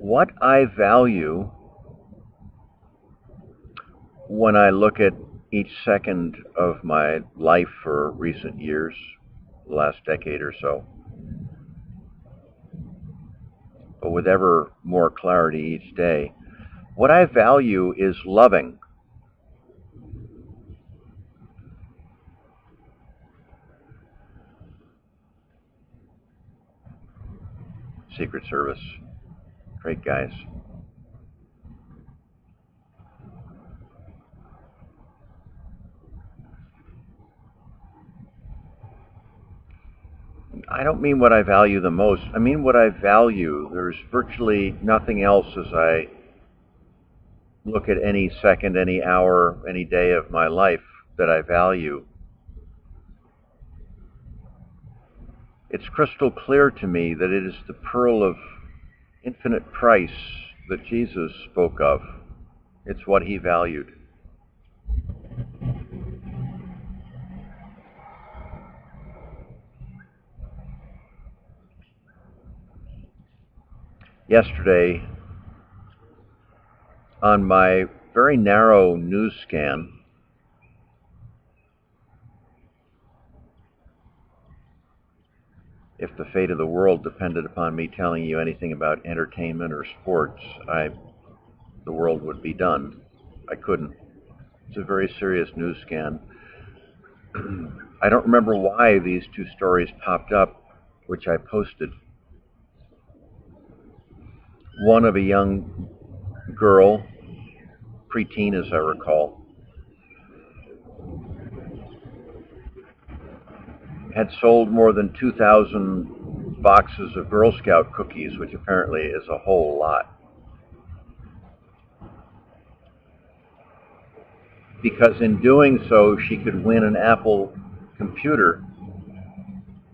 what I value when I look at each second of my life for recent years, the last decade or so, but with ever more clarity each day, what I value is loving. Secret Service, great guys. I don't mean what I value the most. I mean what I value. There's virtually nothing else as I look at any second, any hour, any day of my life that I value. It's crystal clear to me that it is the pearl of infinite price that Jesus spoke of. It's what he valued. Yesterday, on my very narrow news scan, if the fate of the world depended upon me telling you anything about entertainment or sports, the world would be done. I couldn't. It's a very serious news scan. I don't remember why these two stories popped up, which I posted. One of a young girl, preteen as I recall, had sold more than 2,000 boxes of Girl Scout cookies, which apparently is a whole lot. Because in doing so, she could win an Apple computer,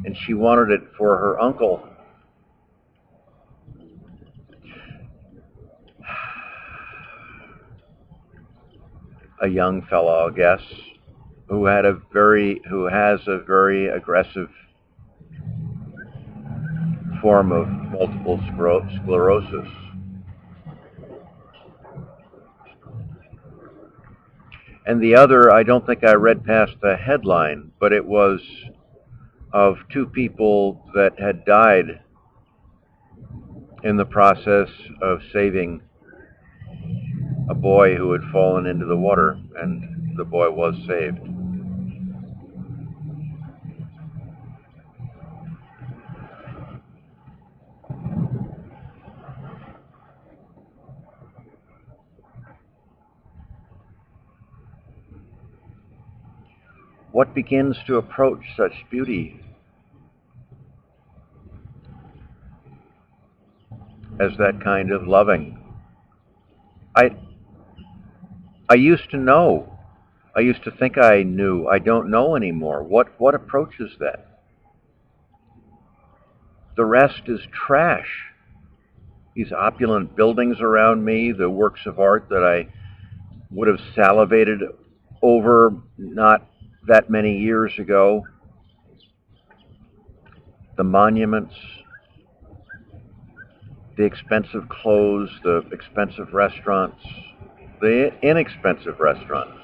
and she wanted it for her uncle. A young fellow, I guess, who has a very aggressive form of multiple sclerosis. And the other, I don't think I read past the headline, but it was of two people that had died in the process of saving a boy who had fallen into the water, and the boy was saved. What begins to approach such beauty as that kind of loving? I used to know. I used to think I knew. I don't know anymore. What approaches that? The rest is trash. These opulent buildings around me, the works of art that I would have salivated over not that many years ago, the monuments, the expensive clothes, the expensive restaurants, the inexpensive restaurants.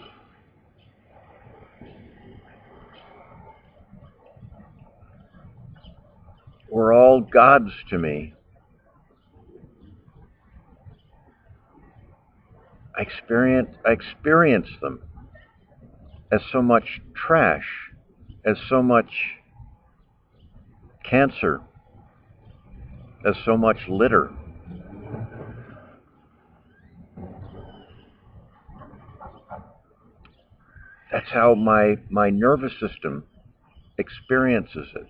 Were all gods to me. I experienced them as so much trash, as so much cancer, as so much litter. That's how my nervous system experiences it.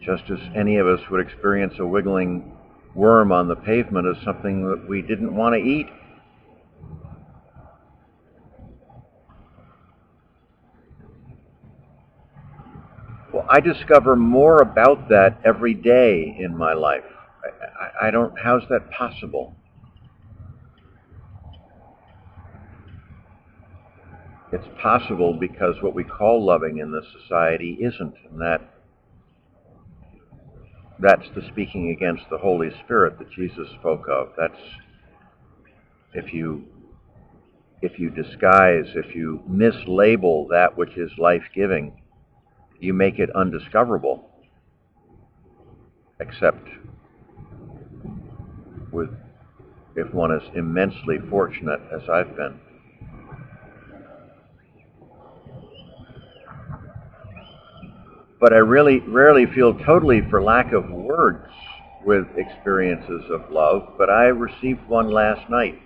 Just as any of us would experience a wiggling worm on the pavement as something that we didn't want to eat. Well, I discover more about that every day in my life. I don't, how's that possible? it's possible because what we call loving in this society isn't, and that's the speaking against the Holy Spirit that Jesus spoke of. That's if you disguise, if you mislabel that which is life-giving, you make it undiscoverable, except if one is immensely fortunate, as I've been. But I really rarely feel totally for lack of words with experiences of love, but I received one last night.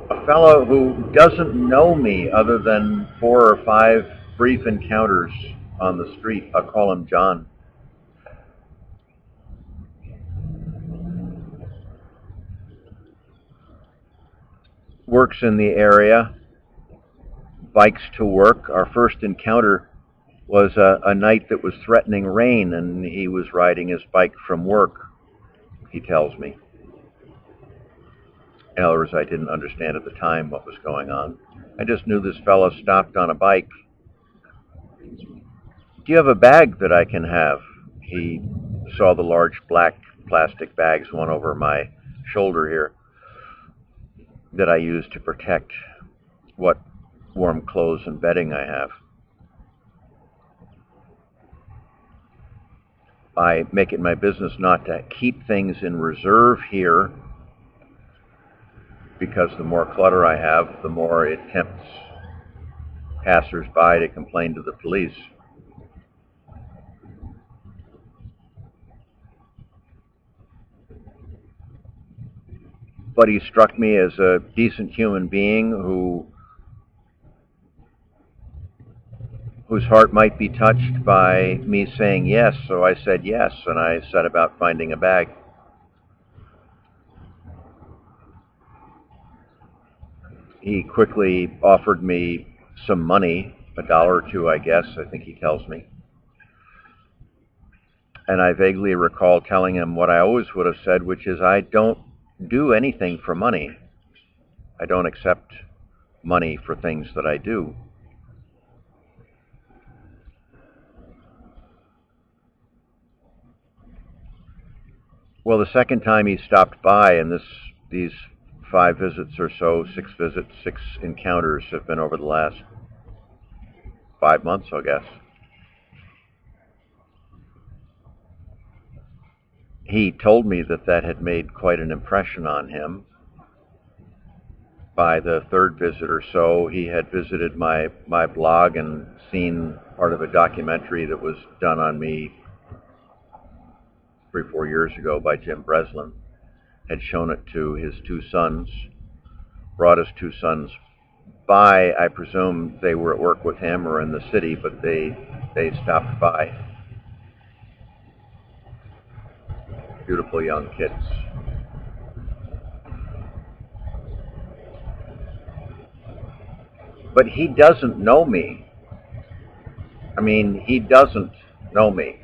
A fellow who doesn't know me other than 4 or 5 brief encounters on the street. I'll call him John. Works in the area, bikes to work. Our first encounter was a night that was threatening rain, and he was riding his bike from work, he tells me. In other words, I didn't understand at the time what was going on. I just knew this fellow stopped on a bike. Do you have a bag that I can have? He saw the large black plastic bags, one over my shoulder here, that I use to protect what warm clothes and bedding I have. I make it my business not to keep things in reserve here, because the more clutter I have, the more it tempts passers-by to complain to the police. But he struck me as a decent human being whose heart might be touched by me saying yes, so I said yes, and I set about finding a bag. He quickly offered me some money, $1 or $2, I guess, I think he tells me. And I vaguely recall telling him what I always would have said, which is I don't do anything for money. I don't accept money for things that I do. Well, the second time he stopped by, and these 5 visits or so, 6 visits, 6 encounters have been over the last 5 months, I guess. He told me that had made quite an impression on him. By the 3rd visit or so, he had visited my blog and seen part of a documentary that was done on me 3 or 4 years ago by Jim Breslin. Had shown it to his 2 sons, brought his 2 sons by. I presume they were at work with him or in the city, but they stopped by. Beautiful young kids. But he doesn't know me. I mean, he doesn't know me.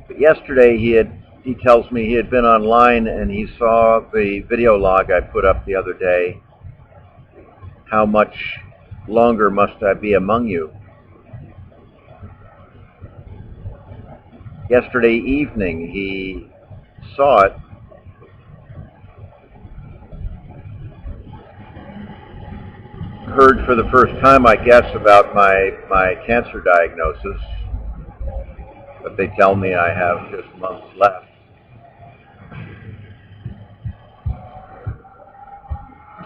But yesterday he tells me he had been online and he saw the video log I put up the other day. How much longer must I be among you? Yesterday evening he saw it. Heard for the first time, I guess, about my cancer diagnosis. But they tell me I have just months left.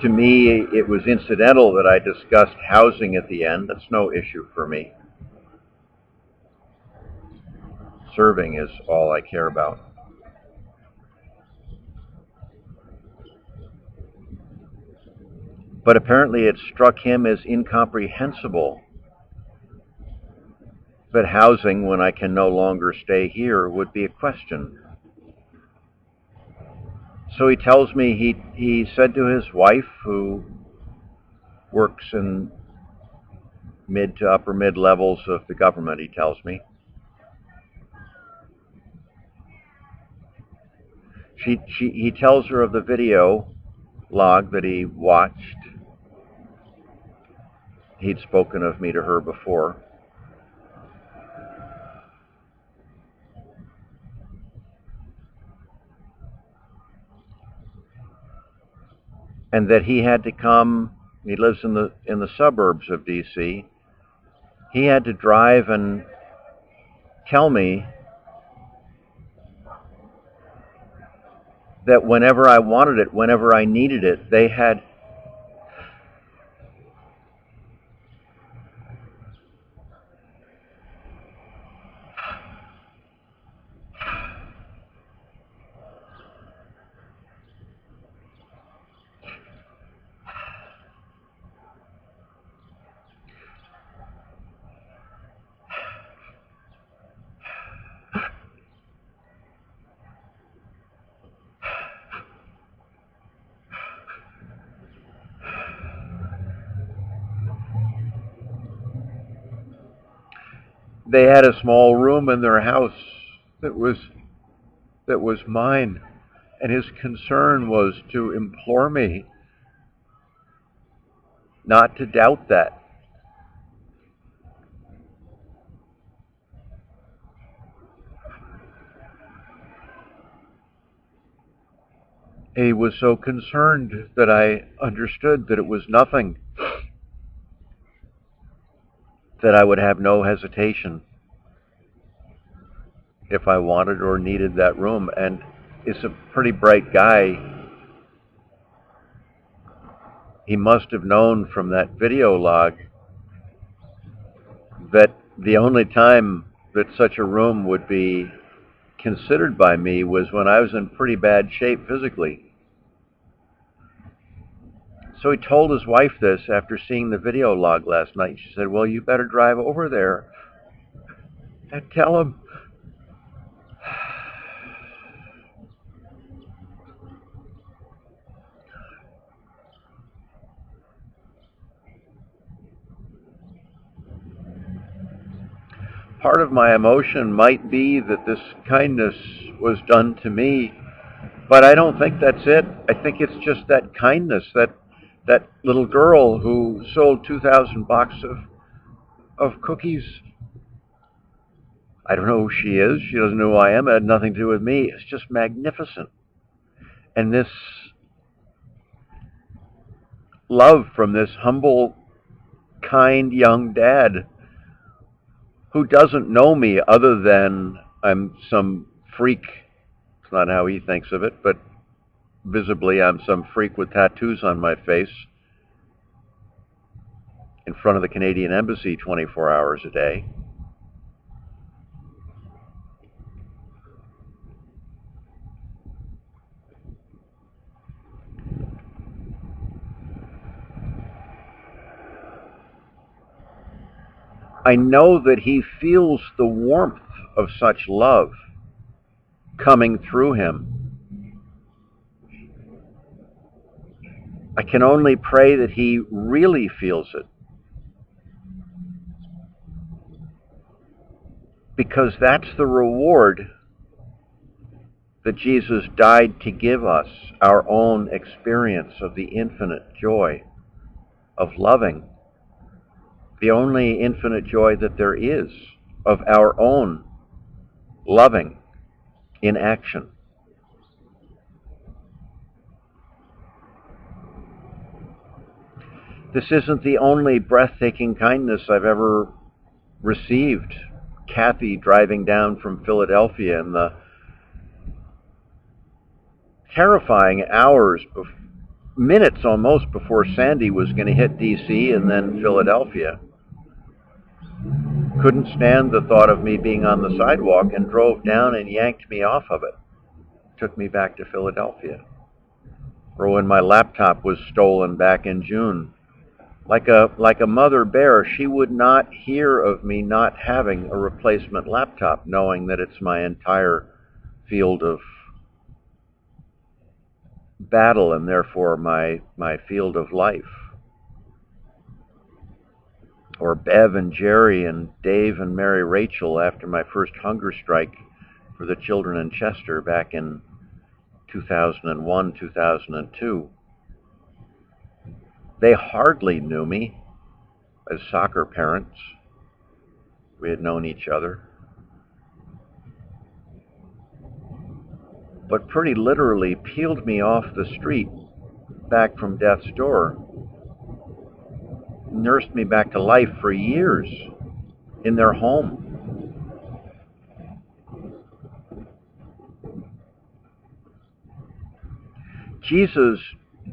To me, it was incidental that I discussed housing at the end. That's no issue for me. Serving is all I care about. But apparently it struck him as incomprehensible that housing, when I can no longer stay here, would be a question. So he tells me he said to his wife, who works in mid to upper mid levels of the government, he tells me, He tells her of the video log that he watched. He'd spoken of me to her before. And that he had to come, he lives in the suburbs of DC, he had to drive and tell me that whenever I wanted it, whenever I needed it, they had a small room in their house that was mine, and his concern was to implore me not to doubt that. He was so concerned that I understood that it was nothing, that I would have no hesitation if I wanted or needed that room. And is a pretty bright guy. He must have known from that video log that the only time that such a room would be considered by me was when I was in pretty bad shape physically. So he told his wife this after seeing the video log last night. She said, well, you better drive over there and tell him. Part of my emotion might be that this kindness was done to me, but I don't think that's it. I think it's just that kindness, that little girl who sold 2,000 boxes of cookies. I don't know who she is. She doesn't know who I am. It had nothing to do with me. It's just magnificent. And this love from this humble, kind young dad who doesn't know me other than I'm some freak. It's not how he thinks of it, but visibly I'm some freak with tattoos on my face in front of the Canadian Embassy 24 hours a day. I know that he feels the warmth of such love coming through him. I can only pray that he really feels it, because that's the reward that Jesus died to give us, our own experience of the infinite joy of loving, the only infinite joy that there is of our own loving in action. This isn't the only breathtaking kindness I've ever received. Kathy driving down from Philadelphia in the terrifying hours, minutes almost before Sandy was going to hit DC and then Philadelphia, couldn't stand the thought of me being on the sidewalk and drove down and yanked me off of it. Took me back to Philadelphia. Or when my laptop was stolen back in June, like a mother bear, she would not hear of me not having a replacement laptop, knowing that it's my entire field of battle and therefore my field of life. Or Bev and Jerry and Dave and Mary Rachel after my first hunger strike for the children in Chester back in 2001, 2002, they hardly knew me as soccer parents. We had known each other. But pretty literally peeled me off the street back from death's door, nursed me back to life for years in their home. Jesus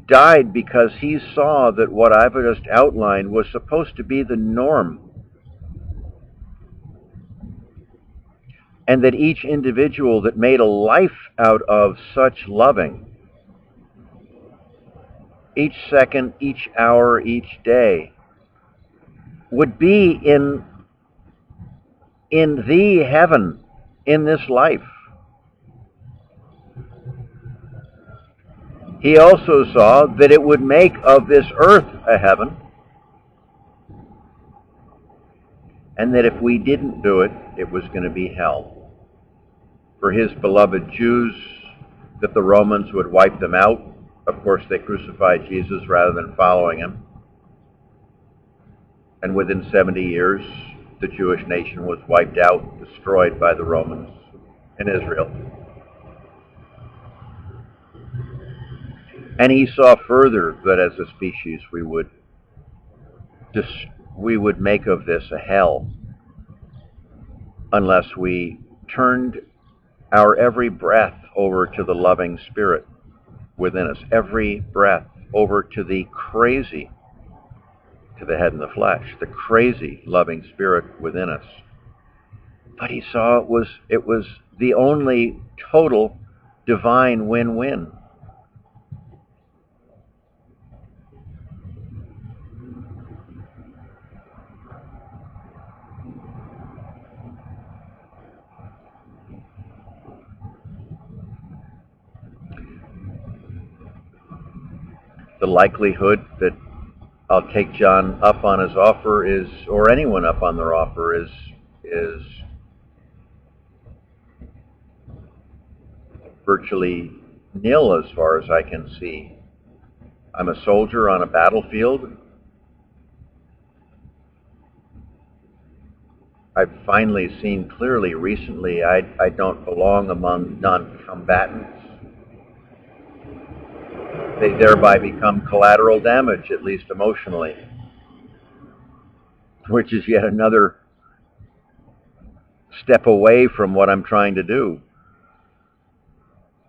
died because he saw that what I've just outlined was supposed to be the norm, and that each individual that made a life out of such loving, each second, each hour, each day, would be in the heaven in this life. He also saw that it would make of this earth a heaven, and that if we didn't do it, it was going to be hell. For his beloved Jews, that the Romans would wipe them out. Of course, they crucified Jesus rather than following him. And within 70 years, the Jewish nation was wiped out, destroyed by the Romans in Israel. And he saw further that as a species we would make of this a hell unless we turned our every breath over to the loving Spirit within us, every breath over to the crazy, to the head and the flesh, the crazy loving Spirit within us. But he saw it was the only total divine win-win. The likelihood that I'll take John up on his offer is, or anyone up on their offer is virtually nil as far as I can see. I'm a soldier on a battlefield. I've finally seen clearly recently I don't belong among non-combatants. They thereby become collateral damage, at least emotionally, which is yet another step away from what I'm trying to do.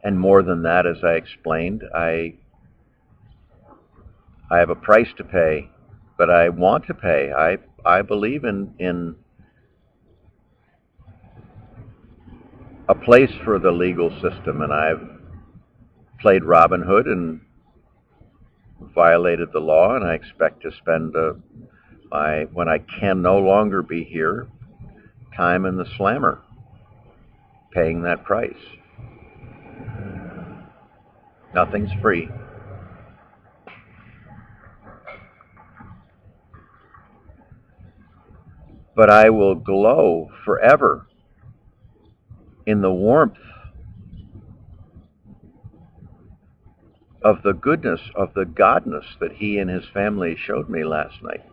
And more than that, as I explained, I have a price to pay, but I want to pay. I believe in a place for the legal system, and I've played Robin Hood and violated the law, and I expect to spend when I can no longer be here, time in the slammer, paying that price. Nothing's free. But I will glow forever in the warmth of the goodness, of the godness that he and his family showed me last night.